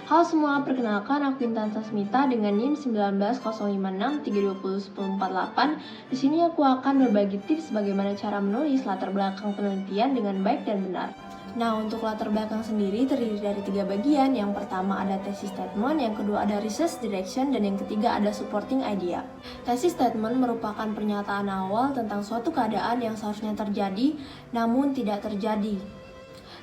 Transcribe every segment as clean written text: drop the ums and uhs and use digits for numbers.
Halo semua, perkenalkan aku Intan Sasmita dengan NIM 19056320148. Di sini aku akan berbagi tips bagaimana cara menulis latar belakang penelitian dengan baik dan benar. Nah, untuk latar belakang sendiri terdiri dari 3 bagian. Yang pertama ada thesis statement, yang kedua ada research direction, dan yang ketiga ada supporting idea. Thesis statement merupakan pernyataan awal tentang suatu keadaan yang seharusnya terjadi, namun tidak terjadi.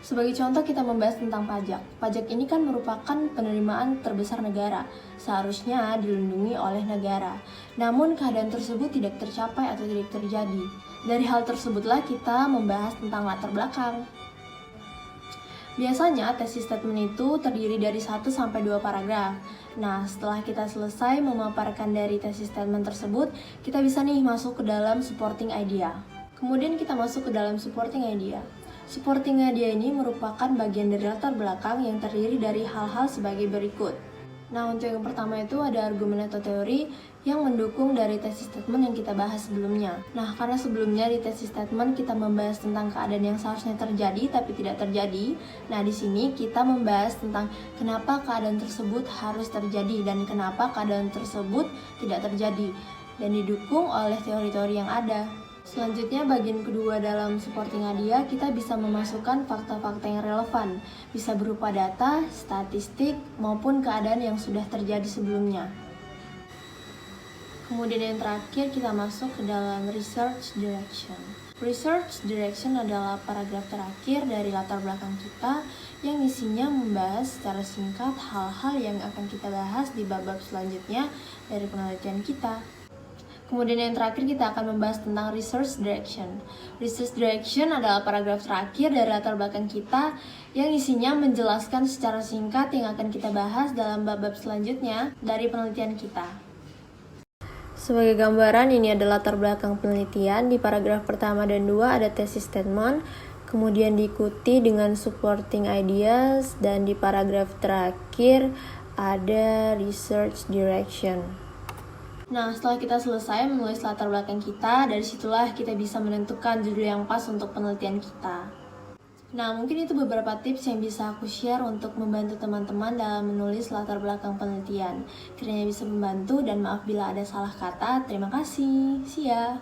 Sebagai contoh kita membahas tentang pajak. Pajak ini kan merupakan penerimaan terbesar negara, seharusnya dilindungi oleh negara. Namun keadaan tersebut tidak tercapai atau tidak terjadi. Dari hal tersebutlah kita membahas tentang latar belakang. Biasanya thesis statement itu terdiri dari 1-2 paragraf. Nah, setelah kita selesai memaparkan dari thesis statement tersebut, kita bisa nih masuk ke dalam supporting idea. Kemudian kita masuk ke dalam supporting idea. Supporting idea ini merupakan bagian dari latar belakang yang terdiri dari hal-hal sebagai berikut. Nah, untuk yang pertama itu ada argumen atau teori yang mendukung dari thesis statement yang kita bahas sebelumnya. Nah, karena sebelumnya di thesis statement kita membahas tentang keadaan yang seharusnya terjadi tapi tidak terjadi. Nah, di sini kita membahas tentang kenapa keadaan tersebut harus terjadi dan kenapa keadaan tersebut tidak terjadi dan didukung oleh teori-teori yang ada. Selanjutnya bagian kedua dalam supporting idea kita bisa memasukkan fakta-fakta yang relevan, bisa berupa data, statistik, maupun keadaan yang sudah terjadi sebelumnya. Kemudian yang terakhir kita masuk ke dalam research direction. Research direction adalah paragraf terakhir dari latar belakang kita yang isinya membahas secara singkat hal-hal yang akan kita bahas di bab-bab selanjutnya dari penelitian kita. Kemudian yang terakhir kita akan membahas tentang research direction. Research direction adalah paragraf terakhir dari latar belakang kita yang isinya menjelaskan secara singkat yang akan kita bahas dalam bab-bab selanjutnya dari penelitian kita. Sebagai gambaran, ini adalah latar belakang penelitian. Di paragraf pertama dan 2 ada thesis statement, kemudian diikuti dengan supporting ideas, dan di paragraf terakhir ada research direction. Nah, setelah kita selesai menulis latar belakang kita, dari situlah kita bisa menentukan judul yang pas untuk penelitian kita. Nah, mungkin itu beberapa tips yang bisa aku share untuk membantu teman-teman dalam menulis latar belakang penelitian. Kiranya bisa membantu dan maaf bila ada salah kata. Terima kasih. See ya!